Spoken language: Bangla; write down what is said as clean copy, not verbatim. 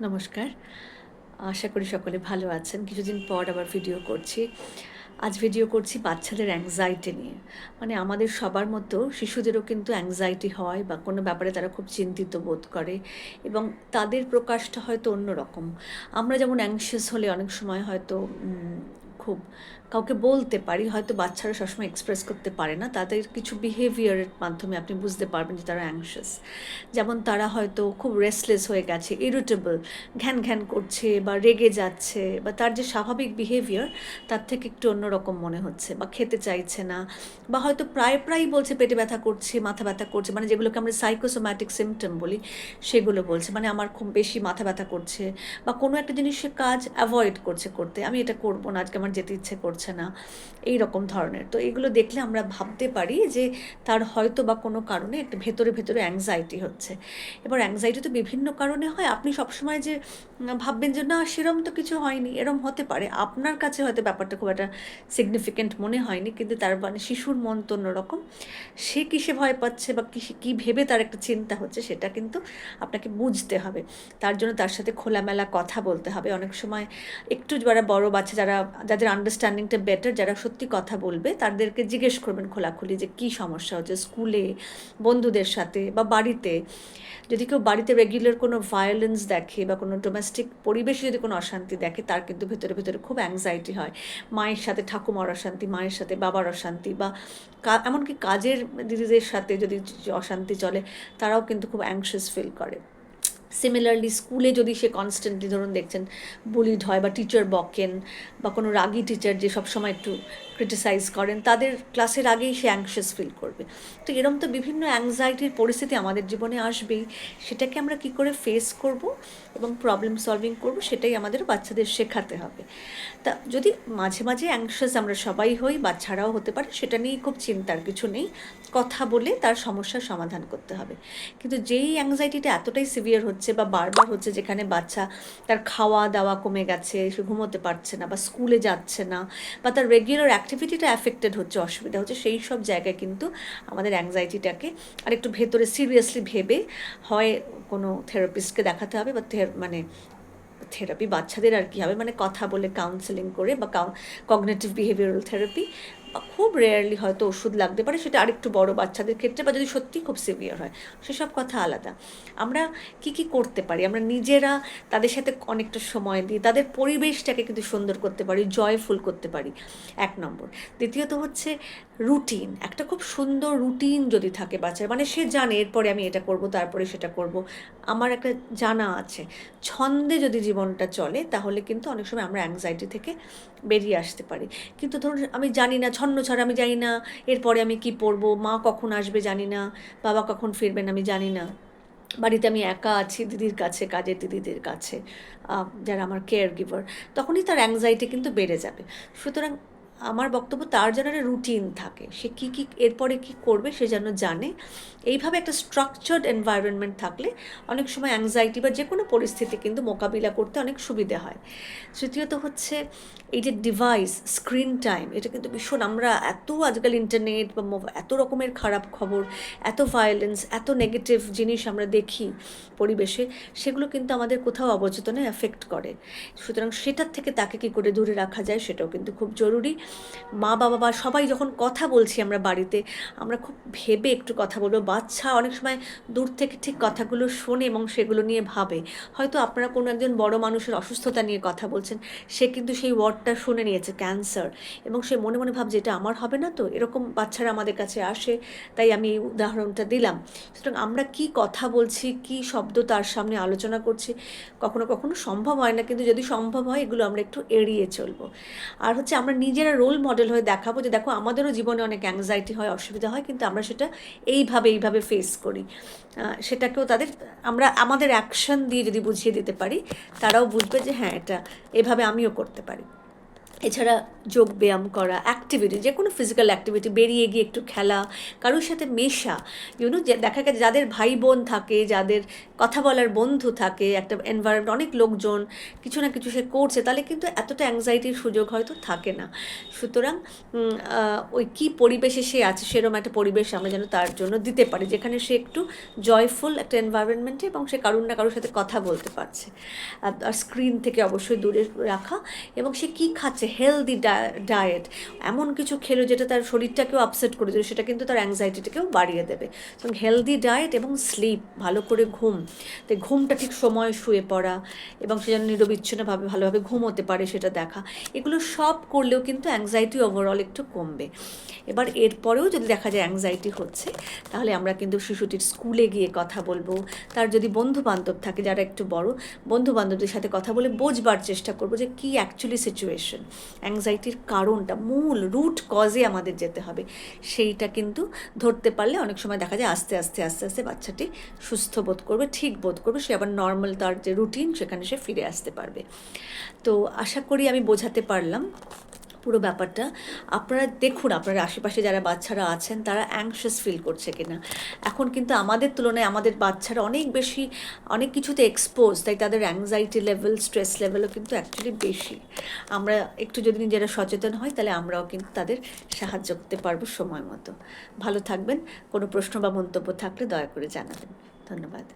নমস্কার। আশা করি সকলে ভালো আছেন। কিছুদিন পর আবার ভিডিও করছি। আজ ভিডিও করছি বাচ্চাদের অ্যাংজাইটি নিয়ে। মানে আমাদের সবার মতো শিশুদেরও কিন্তু অ্যাংজাইটি হয় বা কোনো ব্যাপারে তারা খুব চিন্তিত বোধ করে এবং তাদের প্রকাশটা হয়তো অন্যরকম। আমরা যেমন অ্যাংশিয়াস হলে অনেক সময় হয়তো খুব কাউকে বলতে পারি, হয়তো বাচ্চারা সবসময় এক্সপ্রেস করতে পারে না। তাদের কিছু বিহেভিয়ারের মাধ্যমে আপনি বুঝতে পারবেন যে তারা অ্যাংশিয়াস। যেমন তারা হয়তো খুব রেস্টলেস হয়ে গেছে, ইরিটেবল, ঘ্যান ঘ্যান করছে বা রেগে যাচ্ছে বা তার যে স্বাভাবিক বিহেভিয়ার তার থেকে একটু অন্যরকম মনে হচ্ছে বা খেতে চাইছে না বা হয়তো প্রায়ই বলছে পেটে ব্যথা করছে, মাথা ব্যথা করছে, মানে যেগুলোকে আমরা সাইকোসোম্যাটিক সিমটম বলি সেগুলো বলছে। মানে আমার খুব বেশি মাথা ব্যথা করছে বা কোনো একটা জিনিসের কাজ অ্যাভয়েড করতে, আমি এটা করবো না, আজকে আমার যেতে ইচ্ছে করছে না, এই রকম ধরনের। তো এগুলো দেখলে আমরা ভাবতে পারি যে তার হয়তো বা কোনো কারণে একটা ভেতরে অ্যাংজাইটি হচ্ছে। এবার অ্যাংজাইটি তো বিভিন্ন কারণে হয়। আপনি সবসময় যে ভাববেন যে না সেরম তো কিছু হয়নি, এরম হতে পারে। আপনার কাছে হয়তো ব্যাপারটা খুব একটা সিগনিফিক্যান্ট মনে হয়নি, কিন্তু তার মানে শিশুর মন তো অন্যরকম। সে কিসে ভয় পাচ্ছে বা কী ভেবে তার একটা চিন্তা হচ্ছে সেটা কিন্তু আপনাকে বুঝতে হবে। তার জন্য তার সাথে খোলামেলা কথা বলতে হবে। অনেক সময় একটু যারা বড় বাচ্চা, যাদের আন্ডারস্ট্যান্ডিংটা বেটার, যারা সত্যি কথা বলবে তাদেরকে জিজ্ঞেস করবেন খোলাখুলি যে কী সমস্যা হচ্ছে স্কুলে, বন্ধুদের সাথে বা বাড়িতে। যদি কেউ বাড়িতে রেগুলার কোনো ভায়োলেন্স দেখে বা কোনো ডোমেস্টিক পরিবেশে যদি কোনো অশান্তি দেখে, তার কিন্তু ভেতরে খুব অ্যাংজাইটি হয়। মায়ের সাথে ঠাকুমার অশান্তি, মায়ের সাথে বাবার অশান্তি বা এমনকি কাজের দিদিদের সাথে যদি অশান্তি চলে, তারাও কিন্তু খুব অ্যাংশিয়াস ফিল করে। সিমিলারলি স্কুলে যদি সে কনস্ট্যান্টলি ধরুন দেখছেন বুলিড হয় বা টিচার বকেন বা কোনো রাগী টিচার যে সবসময় একটু ক্রিটিসাইজ করেন, তাদের ক্লাসের আগেই সে অ্যাংশিয়াস ফিল করবে। তো এরম তো বিভিন্ন অ্যাংজাইটির পরিস্থিতি আমাদের জীবনে আসবেই। সেটাকে আমরা কী করে ফেস করব এবং প্রবলেম সলভিং করব, সেটাই আমাদের বাচ্চাদের শেখাতে হবে। তা যদি মাঝে মাঝে অ্যাংশিয়াস আমরা সবাই হই, বাচ্চারাও হতে পারে, সেটা নিয়ে খুব চিন্তার কিছু নেই। কথা বলে তার সমস্যার সমাধান করতে হবে। কিন্তু যেই অ্যাংজাইটিটা এতটাই সিভিয়ার হচ্ছে বা বারবার হচ্ছে, যেখানে বাচ্চা তার খাওয়া দাওয়া কমে গেছে, সে ঘুমোতে পারছে না বা স্কুলে যাচ্ছে না বা তার রেগুলার অ্যাক্টিভিটিটা অ্যাফেক্টেড হচ্ছে, অসুবিধা হচ্ছে, সেই সব জায়গায় কিন্তু আমাদের অ্যাংজাইটিটাকে আরেকটু ভেতরে সিরিয়াসলি ভেবে হয় কোনো থেরাপিস্টকে দেখাতে হবে বা মানে থেরাপি বাচ্চাদের আর কি হবে, মানে কথা বলে কাউন্সেলিং করে বা কগনিটিভ বিহেভিয়ারাল থেরাপি, বা খুব রেয়ারলি হয়তো ওষুধ লাগতে পারে, সেটা আরেকটু বড় বাচ্চাদের ক্ষেত্রে বা যদি সত্যি খুব সিভিয়ার হয়, সেসব কথা আলাদা। আমরা কি করতে পারি, আমরা নিজেরা তাদের সাথে অনেকটা সময় দিই, তাদের পরিবেশটাকে কিন্তু সুন্দর করতে পারি, জয়ফুল করতে পারি, 1 নম্বর। দ্বিতীয়ত হচ্ছে রুটিন, একটা খুব সুন্দর রুটিন যদি থাকে বাচ্চার, মানে সে জানে এরপরে আমি এটা করব, তারপরে সেটা করব, আমার একটা জানা আছে, ছন্দে যদি জীবনটা চলে, তাহলে কিন্তু অনেক সময় আমরা অ্যাংজাইটি থেকে বেরিয়ে আসতে পারি। কিন্তু ধরুন আমি জানি না, ছন্নছাড়া, আমি জানি না এরপরে আমি কি পড়বো, মা কখন আসবে জানি না, বাবা কখন ফিরবেন আমি জানি না, বাড়িতে আমি একা আছি দিদির কাছে, কাজের দিদিদের কাছে, যারা আমার কেয়ার গিভার, তখনই তার অ্যাংজাইটি কিন্তু বেড়ে যাবে। সুতরাং আমার বক্তব্য, তার যেন একটা রুটিন থাকে, সে কী এরপরে কী করবে সে যেন জানে। এইভাবে একটা স্ট্রাকচার্ড এনভায়রনমেন্ট থাকলে অনেক সময় অ্যাংজাইটি বা যে কোনো পরিস্থিতি কিন্তু মোকাবিলা করতে অনেক সুবিধে হয়। তৃতীয়ত হচ্ছে এই যে ডিভাইস, স্ক্রিন টাইম, এটা কিন্তু ভীষণ, আমরা এত আজকাল ইন্টারনেট বা এত রকমের খারাপ খবর, এত ভায়োলেন্স, এত নেগেটিভ জিনিস আমরা দেখি পরিবেশে, সেগুলো কিন্তু আমাদের কোথাও অবচেতনে এফেক্ট করে। সুতরাং সেটার থেকে তাকে কী করে দূরে রাখা যায় সেটাও কিন্তু খুব জরুরি। মা বাবা বা সবাই যখন কথা বলছি আমরা বাড়িতে, আমরা খুব ভেবে একটু কথা বলবো। বাচ্চা অনেক সময় দূর থেকে ঠিক কথাগুলো শোনে এবং সেগুলো নিয়ে ভাবে। হয়তো আপনারা কোনো একজন বড় মানুষের অসুস্থতা নিয়ে কথা বলছেন, সে কিন্তু সেই ওয়ার্ডটা শুনে নিয়েছে ক্যান্সার, এবং সে মনে মনে ভাবছে এটা আমার হবে না তো, এরকম বাচ্চারা আমাদের কাছে আসে, তাই আমি এই উদাহরণটা দিলাম। সুতরাং আমরা কি কথা বলছি, কি শব্দ তার সামনে আলোচনা করছি, কখনো সম্ভব হয় না, কিন্তু যদি সম্ভব হয় এগুলো আমরা একটু এড়িয়ে চলবো। আর হচ্ছে আমরা নিজেরা রোল মডেল হয়ে দেখাবো যে দেখো আমাদেরও জীবনে অনেক অ্যাংজাইটি হয়, অসুবিধা হয়, কিন্তু আমরা সেটা এইভাবে ফেস করি। সেটাকেও তাদের আমরা আমাদের অ্যাকশন দিয়ে যদি বুঝিয়ে দিতে পারি, তারাও বুঝবে যে হ্যাঁ এটা এভাবে আমিও করতে পারি। এছাড়া যোগব্যায়াম করা, অ্যাক্টিভিটি, যে কোনো ফিজিক্যাল অ্যাক্টিভিটি, বেরিয়ে গিয়ে একটু খেলা, কারোর সাথে মেশা, যে দেখা গেছে যাদের ভাই বোন থাকে, যাদের কথা বলার বন্ধু থাকে, একটা এনভায়রনমেন্ট, অনেক লোকজন কিছু না কিছু সে করছে, তাহলে কিন্তু এতটা অ্যাংজাইটির সুযোগ হয়তো থাকে না। সুতরাং ওই কী পরিবেশে সে আছে সেরকম একটা পরিবেশ আমরা যেন তার জন্য দিতে পারি, যেখানে সে একটু জয়ফুল একটা এনভায়রনমেন্টে এবং সে কারোর না কারোর সাথে কথা বলতে পারছে। আর স্ক্রিন থেকে অবশ্যই দূরে রাখা, এবং সে কী খাচ্ছে, হেলদি ডায়েট, এমন কিছু খেলো যেটা তার শরীরটাকেও আপসেট করে দেবে, সেটা কিন্তু তার অ্যাংজাইটিটাকেও বাড়িয়ে দেবে। তো হেলদি ডায়েট এবং স্লিপ, ভালো করে ঘুম, তাই ঘুমটা ঠিক সময়ে শুয়ে পড়া এবং সে যেন নিরবিচ্ছিন্নভাবে ভালোভাবে ঘুমোতে পারে সেটা দেখা, এগুলো সব করলেও কিন্তু অ্যাংজাইটি ওভারঅল একটু কমবে। এবার এরপরেও যদি দেখা যায় অ্যাংজাইটি হচ্ছে, তাহলে আমরা কিন্তু শিশুটির স্কুলে গিয়ে কথা বলবো, তার যদি বন্ধু বান্ধব থাকে যারা একটু বড়, বন্ধু বান্ধবদের সাথে কথা বলে বোঝবার চেষ্টা করবো যে কী অ্যাকচুয়ালি সিচুয়েশন, অ্যাংজাইটির কারণটা, মূল রুট কজে আমাদের যেতে হবে, সেইটা কিন্তু ধরতে পারলে অনেক সময় দেখা যায় আস্তে আস্তে আস্তে আস্তে বাচ্চাটি সুস্থ বোধ করবে, ঠিক বোধ করবে, সে আবার নর্মাল তার যে রুটিন সেখানে সে ফিরে আসতে পারবে। তো আশা করি আমি বোঝাতে পারলাম পুরো ব্যাপারটা। আপনারা দেখুন আপনার আশেপাশে যারা বাচ্চারা আছেন তারা অ্যাংশাস ফিল করছে কিনা। এখন কিন্তু আমাদের তুলনায় আমাদের বাচ্চারা অনেক বেশি অনেক কিছুতে এক্সপোজ, তাই তাদের অ্যাংজাইটি লেভেল, স্ট্রেস লেভেলও কিন্তু অ্যাকচুয়ালি বেশি। আমরা একটু যদি নিজেরা সচেতন হই তাহলে আমরাও কিন্তু তাদের সাহায্য করতে পারবো সময় মতো। ভালো থাকবেন। কোনো প্রশ্ন বা মন্তব্য থাকলে দয়া করে জানাবেন। ধন্যবাদ।